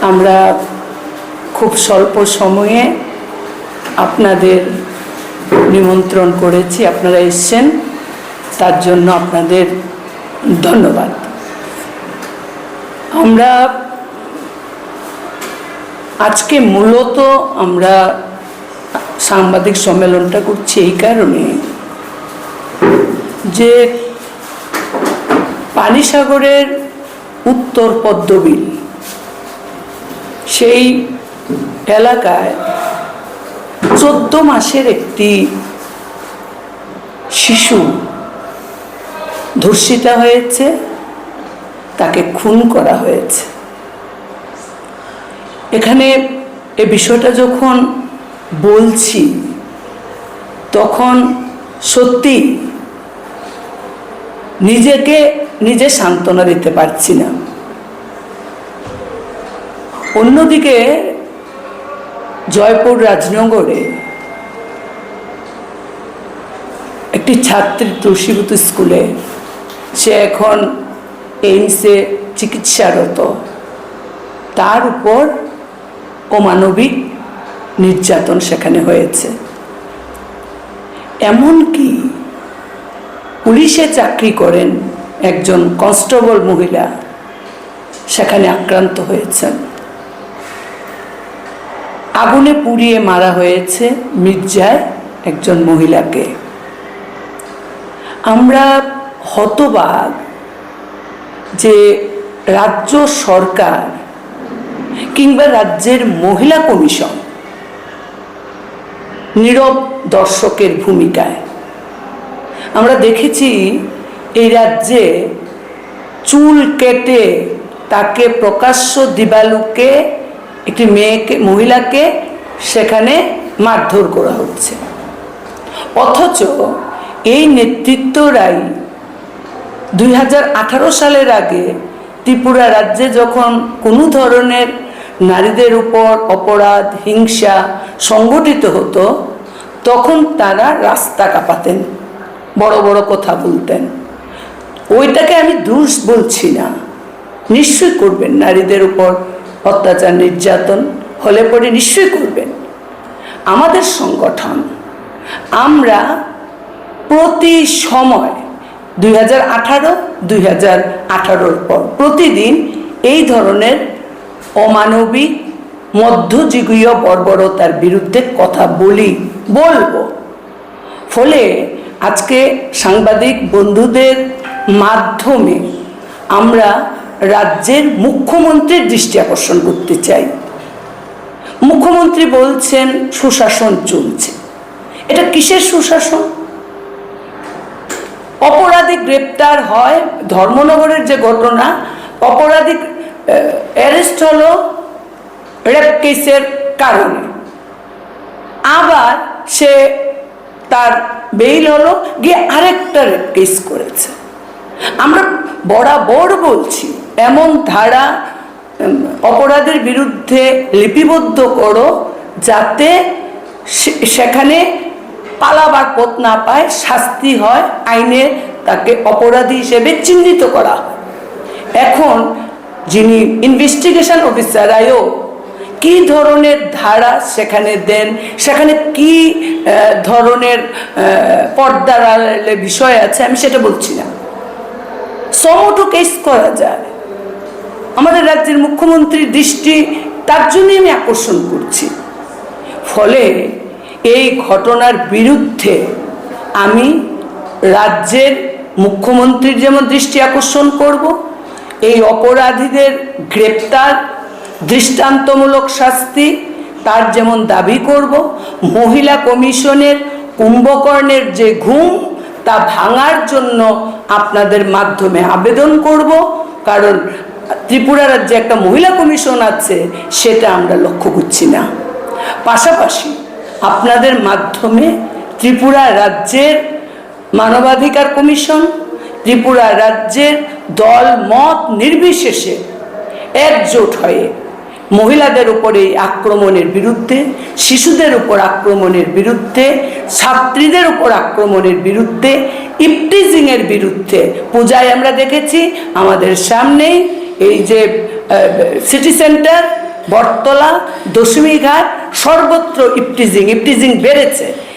আমরা খুব স্বল্প সময়ে আপনাদের নিমন্ত্রণ করেছি, আপনারা এসেছেন, তার জন্য আপনাদের ধন্যবাদ। আমরা আজকে মূলত আমরা সাংবাদিক সম্মেলনটা করছি এই কারণে যে পানিসাগরের উত্তর পদ্মবিল সেই এলাকায় 14 মাসের একটি শিশু ধর্ষিতা হয়েছে, তাকে খুন করা হয়েছে। এখানে এই বিষয়টা যখন বলছি তখন সত্যি নিজে সান্ত্বনা দিতে পারছি না। অন্যদিকে জয়পুর রাজনগরে একটি ছাত্রী তুলসীবুত স্কুলে, সে এখন এইমসে চিকিৎসারত, তার উপর অমানবিক নির্যাতন সেখানে হয়েছে। এমনকি পুলিশে চাকরি করেন একজন কনস্টেবল মহিলা সেখানে আক্রান্ত হয়েছেন। আগুনে পুড়িয়ে মারা হয়েছে মির্জায় একজন মহিলাকে। আমরা হতবাক যে রাজ্য সরকার কিংবা রাজ্যের মহিলা কমিশন নীরব দর্শকের ভূমিকায়। আমরা দেখেছি এই রাজ্যে চুল কেটে তাকে প্রকাশ্য দিবালোকে একটি মহিলাকে সেখানে মারধর করা হচ্ছে, অথচ এই নেতৃত্বরাই 2018 সালের আগে ত্রিপুরা রাজ্যে যখন কোনো ধরনের নারীদের উপর অপরাধ হিংসা সংগঠিত হতো তখন তারা রাস্তা কাঁপাতেন, বড় বড় কথা বলতেন। ওইটাকে আমি দোষ বলছি না, নিশ্চয়ই করবেন, নারীদের উপর অত্যাচার নির্যাতন হলে পরে নিশ্চয়ই করবেন। আমাদের সংগঠন আমরা প্রতি সময় 2018-2018 পর প্রতিদিন এই ধরনের অমানবিক মধ্যযুগীয় বর্বরতার বিরুদ্ধে কথা বলবো। ফলে আজকে সাংবাদিক বন্ধুদের মাধ্যমে আমরা রাজ্যের মুখ্যমন্ত্রীর দৃষ্টি আকর্ষণ করতে চাই। মুখ্যমন্ত্রী বলছেন সুশাসন চলছে। এটা কিসের সুশাসন? অপরাধী গ্রেপ্তার হয়, ধর্মনগরের যে ঘটনা, অপরাধী অ্যারেস্ট হলো রেপ কেসের কারণে, আবার সে তার বেইল হলো, গিয়ে আরেকটা রেপ কেস করেছে। আমরা বরাবর বলছি এমন ধারা অপরাধের বিরুদ্ধে লিপিবদ্ধ করো যাতে সেখানে পালাবার পথ না পায়, শাস্তি হয়, আইনে তাকে অপরাধী হিসেবে চিহ্নিত করা হয়। এখন যিনি ইনভেস্টিগেশন অফিসার আয়ও কি ধরনের ধারা সেখানে দেন, সেখানে কি ধরনের পর্দার বিষয় আছে আমি সেটা বলছি না, সমটো কেস করা যায়। আমাদের রাজ্যের মুখ্যমন্ত্রীর দৃষ্টি তার জন্যই আমি আকর্ষণ করছি। ফলে এই ঘটনার বিরুদ্ধে আমি রাজ্যের মুখ্যমন্ত্রীর যেমন দৃষ্টি আকর্ষণ করব, এই অপরাধীদের গ্রেপ্তার, দৃষ্টান্তমূলক শাস্তি তার যেমন দাবি করব, মহিলা কমিশনের কুম্ভকর্ণের যে ঘুম তা ভাঙার জন্য আপনাদের মাধ্যমে আবেদন করব। কারণ ত্রিপুরা রাজ্যে একটা মহিলা কমিশন আছে, সেটা আমরা লক্ষ্য করছি না। পাশাপাশি আপনাদের মাধ্যমে ত্রিপুরা রাজ্যের মানবাধিকার কমিশন, ত্রিপুরা রাজ্যের দল মত নির্বিশেষে একজোট হয়ে মহিলাদের উপর এই আক্রমণের বিরুদ্ধে, শিশুদের উপর আক্রমণের বিরুদ্ধে, ছাত্রীদের উপর আক্রমণের বিরুদ্ধে, ইপটিজিংয়ের বিরুদ্ধে। পূজায় আমরা দেখেছি আমাদের সামনেই এই যে সিটি সেন্টার, বটতলা, দশমীঘাট, সর্বত্র ইপটিজিং বেড়েছে।